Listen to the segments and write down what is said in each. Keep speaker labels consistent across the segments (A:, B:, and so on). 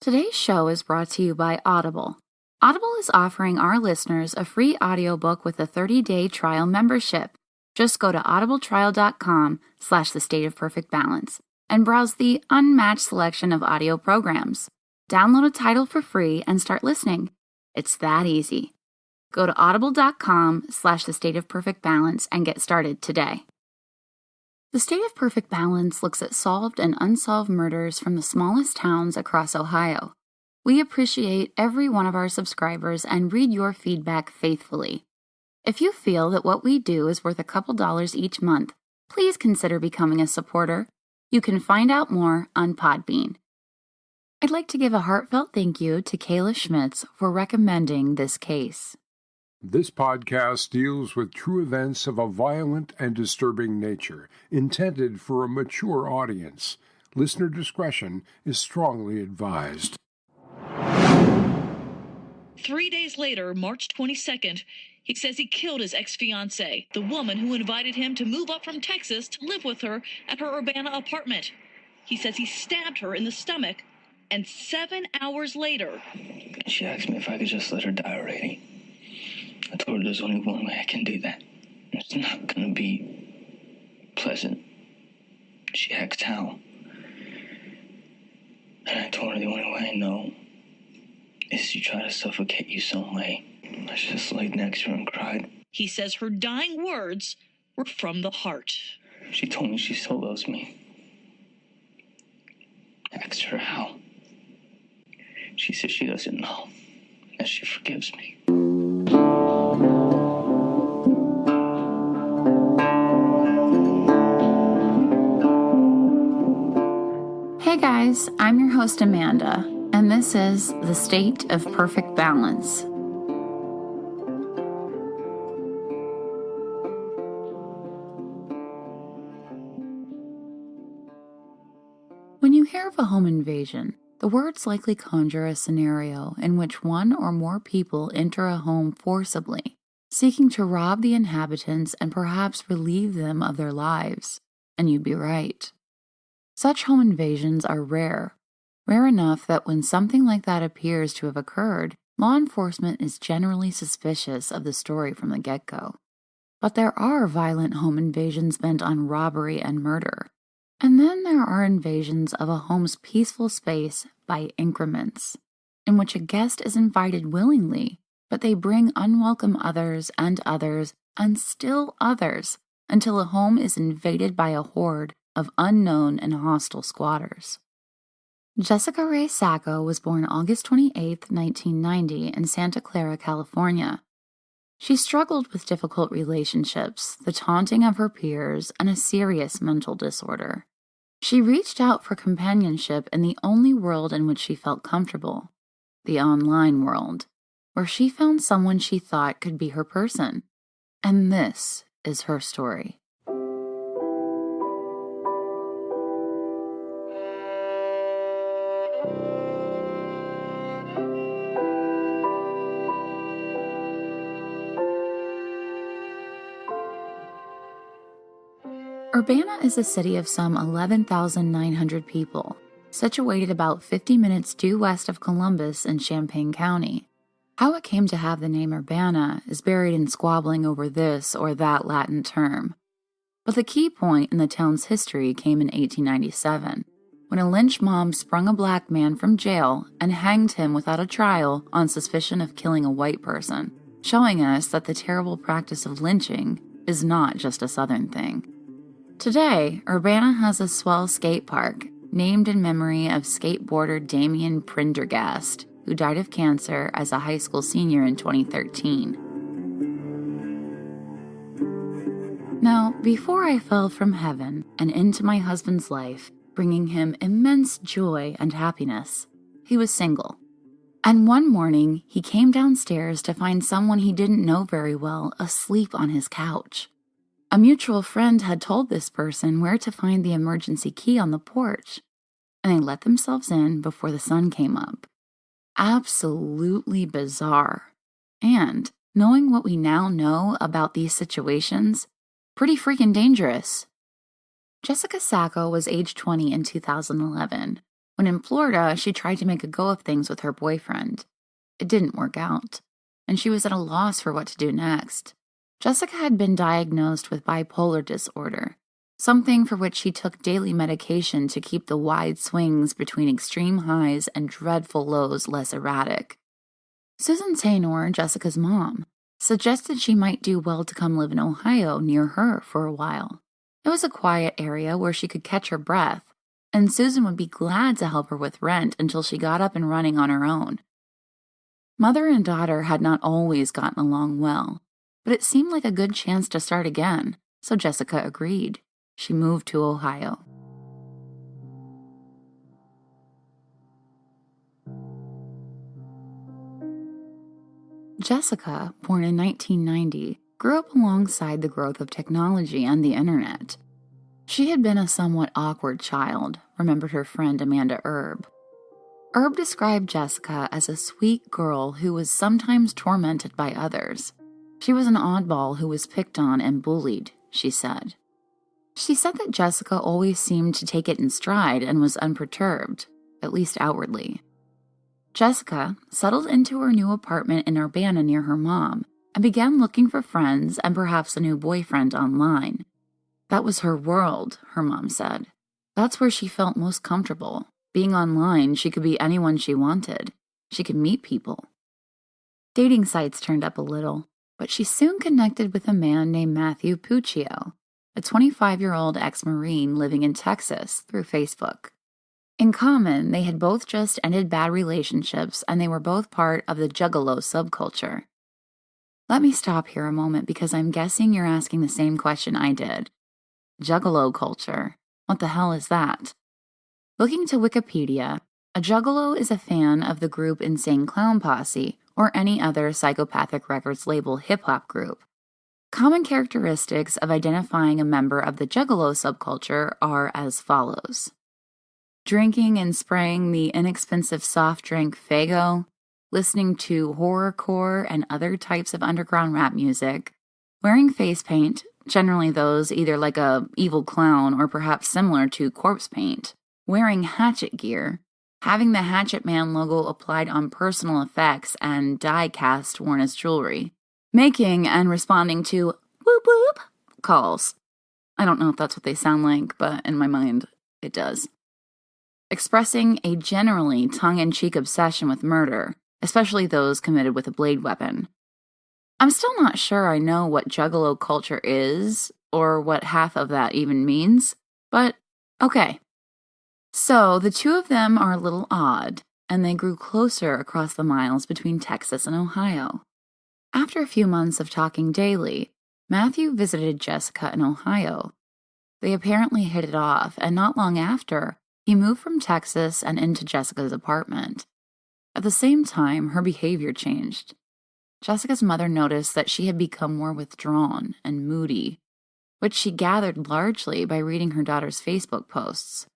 A: Today's show is brought to you by Audible. Audible is offering our listeners a free audiobook with a 30-day trial membership. Just go to audibletrial.com/thestateofperfectbalance and browse the unmatched selection of audio programs. Download a title for free and start listening. It's that easy. Go to audible.com/thestateofperfectbalance and get started today. The State of Perfect Balance looks at solved and unsolved murders from the smallest towns across Ohio. We appreciate every one of our subscribers and read your feedback faithfully. If you feel that what we do is worth a couple dollars each month, please consider becoming a supporter. You can find out more on Podbean. I'd like to give a heartfelt thank you to Kayla Schmitz for recommending this case.
B: This podcast deals with true events of a violent and disturbing nature, intended for a mature audience. Listener discretion is strongly advised.
C: 3 days later, March 22nd, he says he killed his ex-fiancée, the woman who invited him to move up from Texas to live with her at her Urbana apartment. He says he stabbed her in the stomach, and 7 hours later...
D: She asked me if I could just let her die already. I told her there's only one way I can do that. It's not gonna be pleasant. She asked how. And I told her the only way I know is to try to suffocate you some way. I just laid next to her and cried.
C: He says her dying words were from the heart.
D: She told me she still loves me. I asked her how. She said she doesn't know, that she forgives me.
A: Hey guys, I'm your host Amanda, and this is The State of Perfect Balance. When you hear of a home invasion, the words likely conjure a scenario in which one or more people enter a home forcibly, seeking to rob the inhabitants and perhaps relieve them of their lives. And you'd be right. Such home invasions are rare enough that when something like that appears to have occurred, law enforcement is generally suspicious of the story from the get-go. But there are violent home invasions bent on robbery and murder. And then there are invasions of a home's peaceful space by increments, in which a guest is invited willingly, but they bring unwelcome others and still others, until a home is invaded by a horde of unknown and hostile squatters. Jessica Ray Sacco was born August 28, 1990, in Santa Clara, California. She struggled with difficult relationships, the taunting of her peers, and a serious mental disorder. She reached out for companionship in the only world in which she felt comfortable, the online world, where she found someone she thought could be her person. And this is her story. Urbana is a city of some 11,900 people, situated about 50 minutes due west of Columbus in Champaign County. How it came to have the name Urbana is buried in squabbling over this or that Latin term. But the key point in the town's history came in 1897, when a lynch mob sprung a black man from jail and hanged him without a trial on suspicion of killing a white person, showing us that the terrible practice of lynching is not just a Southern thing. Today, Urbana has a swell skate park, named in memory of skateboarder Damian Prendergast, who died of cancer as a high school senior in 2013. Now, before I fell from heaven and into my husband's life, bringing him immense joy and happiness, he was single. And one morning, he came downstairs to find someone he didn't know very well asleep on his couch. A mutual friend had told this person where to find the emergency key on the porch, and they let themselves in before the sun came up. Absolutely bizarre. And, knowing what we now know about these situations, pretty freaking dangerous. Jessica Sacco was age 20 in 2011, When in Florida, she tried to make a go of things with her boyfriend. It didn't work out, and she was at a loss for what to do next. Jessica had been diagnosed with bipolar disorder, something for which she took daily medication to keep the wide swings between extreme highs and dreadful lows less erratic. Susan Taynor, Jessica's mom, suggested she might do well to come live in Ohio near her for a while. It was a quiet area where she could catch her breath, and Susan would be glad to help her with rent until she got up and running on her own. Mother and daughter had not always gotten along well, but it seemed like a good chance to start again, so Jessica agreed. She moved to Ohio. Jessica, born in 1990, grew up alongside the growth of technology and the internet. She had been a somewhat awkward child, remembered her friend Amanda Erb. Erb described Jessica as a sweet girl who was sometimes tormented by others. She was an oddball who was picked on and bullied, she said. She said that Jessica always seemed to take it in stride and was unperturbed, at least outwardly. Jessica settled into her new apartment in Urbana near her mom and began looking for friends and perhaps a new boyfriend online. That was her world, her mom said. That's where she felt most comfortable. Being online, she could be anyone she wanted. She could meet people. Dating sites turned up a little, but she soon connected with a man named Matthew Puccio, a 25-year-old ex-Marine living in Texas, through Facebook. In common, they had both just ended bad relationships, and they were both part of the juggalo subculture. Let me stop here a moment because I'm guessing you're asking the same question I did. Juggalo culture. What the hell is that? Looking to Wikipedia, a juggalo is a fan of the group Insane Clown Posse or any other Psychopathic Records label hip-hop group. Common characteristics of identifying a member of the juggalo subculture are as follows. Drinking and spraying the inexpensive soft drink Faygo, listening to horrorcore and other types of underground rap music, wearing face paint, generally those either like a evil clown or perhaps similar to corpse paint, wearing hatchet gear, having the Hatchet Man logo applied on personal effects and die cast worn as jewelry, making and responding to whoop whoop calls. I don't know if that's what they sound like, but in my mind, it does. Expressing a generally tongue-in-cheek obsession with murder, especially those committed with a blade weapon. I'm still not sure I know what juggalo culture is, or what half of that even means, but okay. So, the two of them are a little odd, and they grew closer across the miles between Texas and Ohio. After a few months of talking daily, Matthew visited Jessica in Ohio. They apparently hit it off, and not long after, he moved from Texas and into Jessica's apartment. At the same time, her behavior changed. Jessica's mother noticed that she had become more withdrawn and moody, which she gathered largely by reading her daughter's Facebook posts.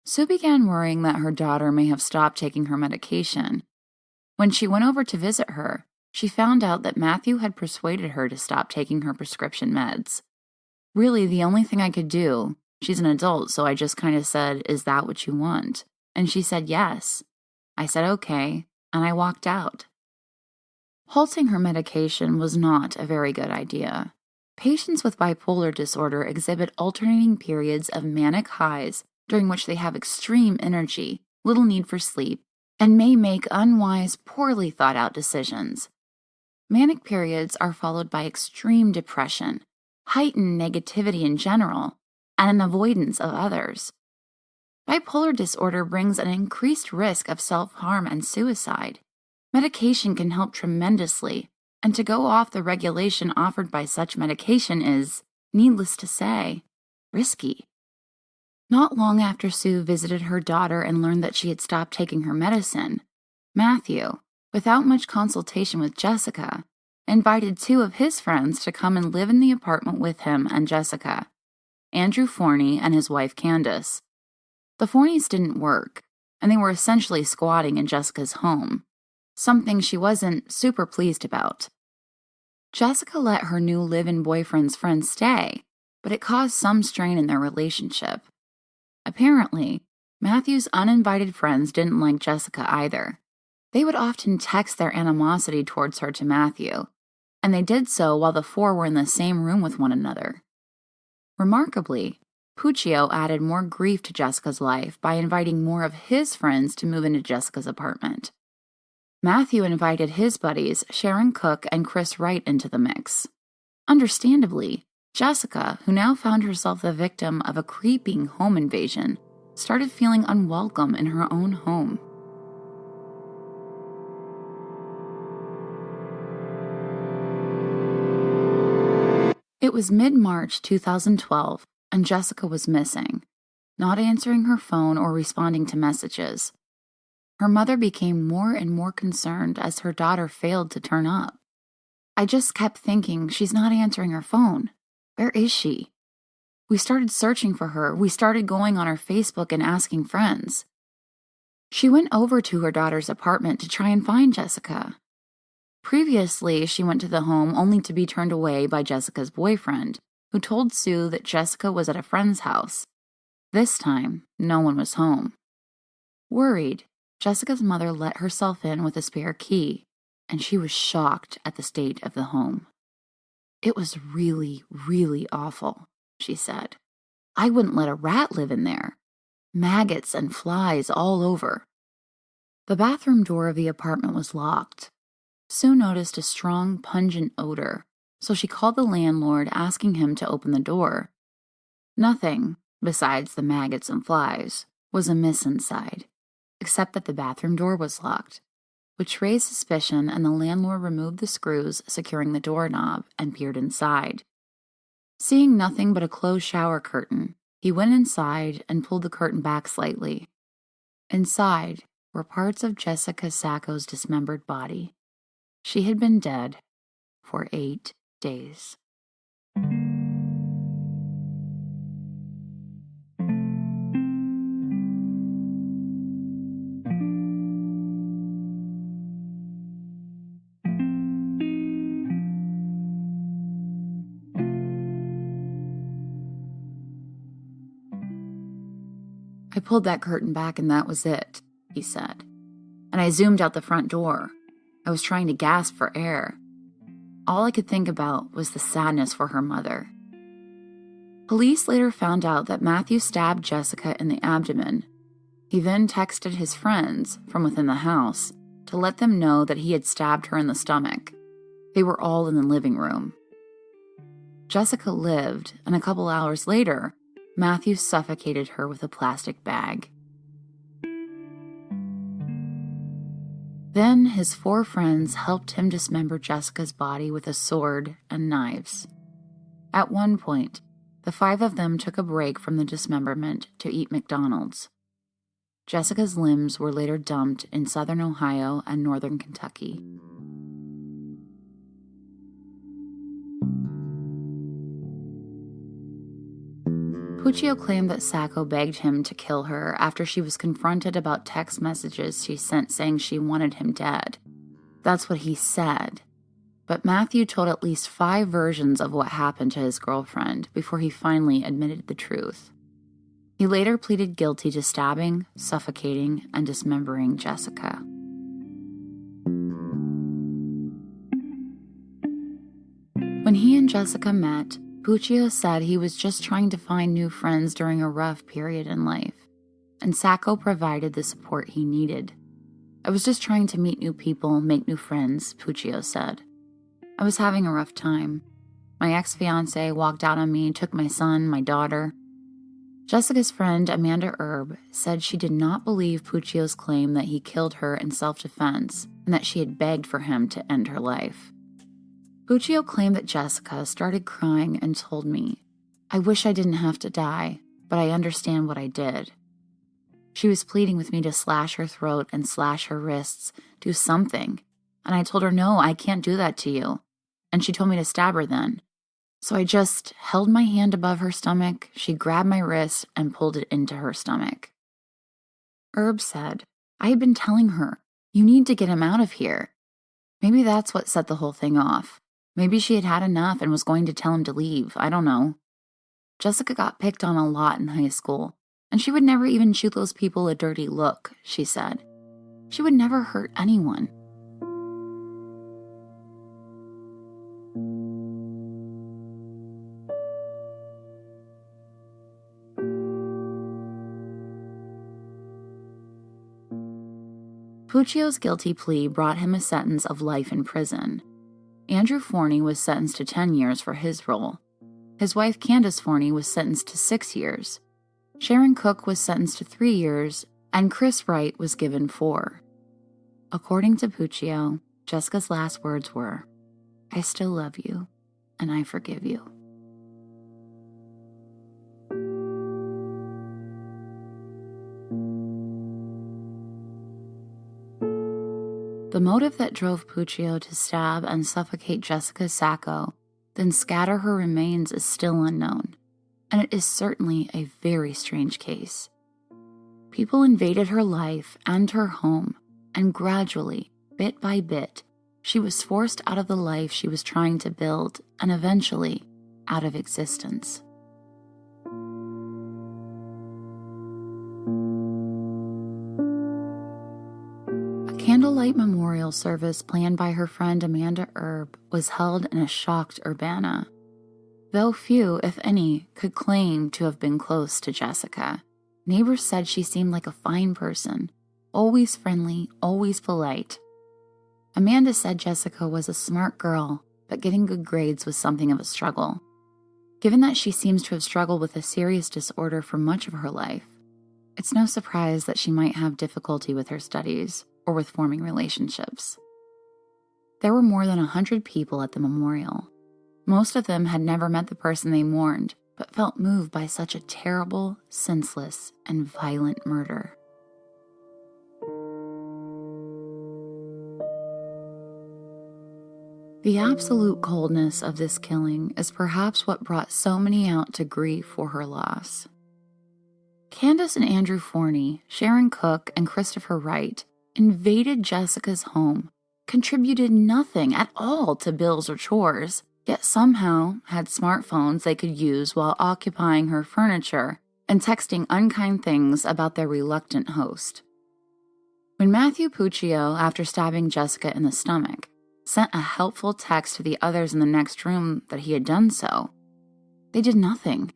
A: Sue began worrying that her daughter may have stopped taking her medication. When she went over to visit her, she found out that Matthew had persuaded her to stop taking her prescription meds. Really, the only thing I could do, she's an adult, so I just kind of said, "Is that what you want?" And she said yes. I said okay, and I walked out. Halting her medication was not a very good idea. Patients with bipolar disorder exhibit alternating periods of manic highs during which they have extreme energy, little need for sleep, and may make unwise, poorly thought-out decisions. Manic periods are followed by extreme depression, heightened negativity in general, and an avoidance of others. Bipolar disorder brings an increased risk of self-harm and suicide. Medication can help tremendously, and to go off the regulation offered by such medication is, needless to say, risky. Not long after Sue visited her daughter and learned that she had stopped taking her medicine, Matthew, without much consultation with Jessica, invited two of his friends to come and live in the apartment with him and Jessica, Andrew Forney and his wife Candace. The Forneys didn't work, and they were essentially squatting in Jessica's home, something she wasn't super pleased about. Jessica let her new live-in boyfriend's friend stay, but it caused some strain in their relationship. Apparently, Matthew's uninvited friends didn't like Jessica either. They would often text their animosity towards her to Matthew, and they did so while the four were in the same room with one another. Remarkably, Puccio added more grief to Jessica's life by inviting more of his friends to move into Jessica's apartment. Matthew invited his buddies Sharon Cook and Chris Wright into the mix. Understandably, Jessica, who now found herself the victim of a creeping home invasion, started feeling unwelcome in her own home. It was mid-March 2012, and Jessica was missing, not answering her phone or responding to messages. Her mother became more and more concerned as her daughter failed to turn up. I just kept thinking, she's not answering her phone. Where is she? We started searching for her. We started going on her Facebook and asking friends. She went over to her daughter's apartment to try and find Jessica. Previously, she went to the home only to be turned away by Jessica's boyfriend, who told Sue that Jessica was at a friend's house. This time, no one was home. Worried, Jessica's mother let herself in with a spare key, and she was shocked at the state of the home. It was really, really awful, she said. I wouldn't let a rat live in there. Maggots and flies all over. The bathroom door of the apartment was locked. Sue noticed a strong, pungent odor, so she called the landlord asking him to open the door. Nothing, besides the maggots and flies, was amiss inside, except that the bathroom door was locked, which raised suspicion, and the landlord removed the screws securing the doorknob and peered inside. Seeing nothing but a closed shower curtain, he went inside and pulled the curtain back slightly. Inside were parts of Jessica Sacco's dismembered body. She had been dead for 8 days. I pulled that curtain back and that was it, he said. And I zoomed out the front door. I was trying to gasp for air. All I could think about was the sadness for her mother. Police later found out that Matthew stabbed Jessica in the abdomen. He then texted his friends from within the house to let them know that he had stabbed her in the stomach. They were all in the living room. Jessica lived, and a couple hours later, Matthew suffocated her with a plastic bag. Then his 4 friends helped him dismember Jessica's body with a sword and knives. At one point, the 5 of them took a break from the dismemberment to eat McDonald's. Jessica's limbs were later dumped in southern Ohio and northern Kentucky. Puccio claimed that Sacco begged him to kill her after she was confronted about text messages she sent saying she wanted him dead. That's what he said. But Matthew told at least 5 versions of what happened to his girlfriend before he finally admitted the truth. He later pleaded guilty to stabbing, suffocating, and dismembering Jessica. When he and Jessica met, Puccio said he was just trying to find new friends during a rough period in life, and Sacco provided the support he needed. I was just trying to meet new people, make new friends, Puccio said. I was having a rough time. My ex-fiancé walked out on me, took my son, my daughter. Jessica's friend, Amanda Erb, said she did not believe Puccio's claim that he killed her in self-defense and that she had begged for him to end her life. Puccio claimed that Jessica started crying and told me, "I wish I didn't have to die, but I understand what I did." She was pleading with me to slash her throat and slash her wrists, do something, and I told her, "No, I can't do that to you," and she told me to stab her then. So I just held my hand above her stomach, she grabbed my wrist and pulled it into her stomach. Herb said, "I had been telling her, you need to get him out of here." Maybe that's what set the whole thing off. Maybe she had had enough and was going to tell him to leave. I don't know. Jessica got picked on a lot in high school, And she would never even shoot those people a dirty look, she said. She would never hurt anyone. Puccio's guilty plea brought him a sentence of life in prison. Andrew Forney was sentenced to 10 years for his role. His wife Candace Forney was sentenced to 6 years. Sharon Cook was sentenced to 3 years, and Chris Wright was given 4. According to Puccio, Jessica's last words were, "I still love you, and I forgive you." The motive that drove Puccio to stab and suffocate Jessica Sacco, then scatter her remains, is still unknown, and it is certainly a very strange case. People invaded her life and her home, and gradually, bit by bit, she was forced out of the life she was trying to build, and eventually out of existence. Candlelight memorial service planned by her friend Amanda Erb was held in a shocked Urbana. Though few, if any, could claim to have been close to Jessica, neighbors said she seemed like a fine person, always friendly, always polite. Amanda said Jessica was a smart girl, but getting good grades was something of a struggle. Given that she seems to have struggled with a serious disorder for much of her life, it's no surprise that she might have difficulty with her studies or with forming relationships. There were more than 100 people at the memorial. Most of them had never met the person they mourned, but felt moved by such a terrible, senseless, and violent murder. The absolute coldness of this killing is perhaps what brought so many out to grieve for her loss. Candace and Andrew Forney, Sharon Cook, and Christopher Wright invaded Jessica's home, contributed nothing at all to bills or chores, yet somehow had smartphones they could use while occupying her furniture and texting unkind things about their reluctant host. When Matthew Puccio, after stabbing Jessica in the stomach, sent a helpful text to the others in the next room that he had done so, they did nothing.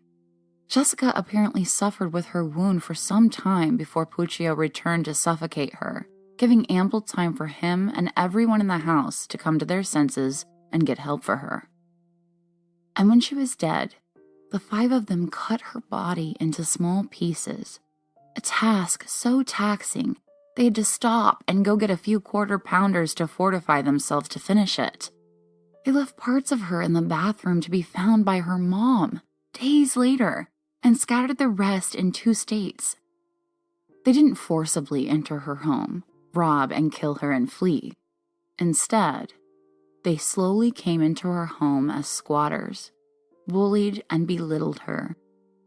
A: Jessica apparently suffered with her wound for some time before Puccio returned to suffocate her, giving ample time for him and everyone in the house to come to their senses and get help for her. And when she was dead, the 5 of them cut her body into small pieces, a task so taxing they had to stop and go get a few quarter-pounders to fortify themselves to finish it. They left parts of her in the bathroom to be found by her mom days later and scattered the rest in 2 states. They didn't forcibly enter her home, rob and kill her and flee. Instead, they slowly came into her home as squatters, bullied and belittled her,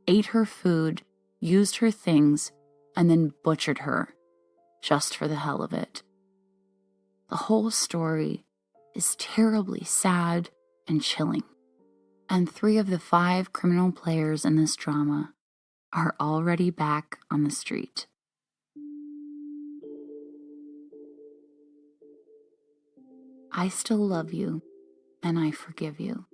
A: ate her food, used her things, and then butchered her, just for the hell of it. The whole story is terribly sad and chilling, and 3 of the 5 criminal players in this drama are already back on the street. I still love you, and I forgive you.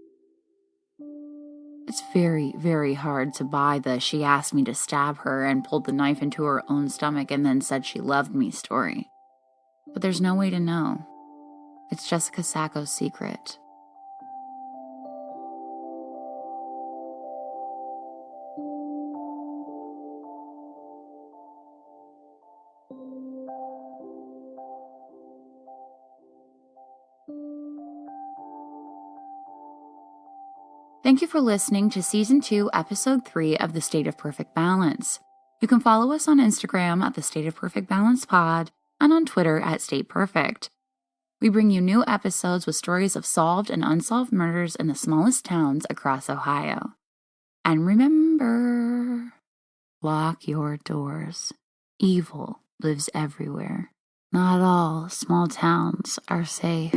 A: It's very, very hard to buy the "she asked me to stab her and pulled the knife into her own stomach and then said she loved me" story. But there's no way to know. It's Jessica Sacco's secret. Thank you for listening to Season 2, Episode 3 of The State of Perfect Balance. You can follow us on Instagram at The State of Perfect Balance Pod and on Twitter at State Perfect. We bring you new episodes with stories of solved and unsolved murders in the smallest towns across Ohio. And remember, lock your doors. Evil lives everywhere. Not all small towns are safe.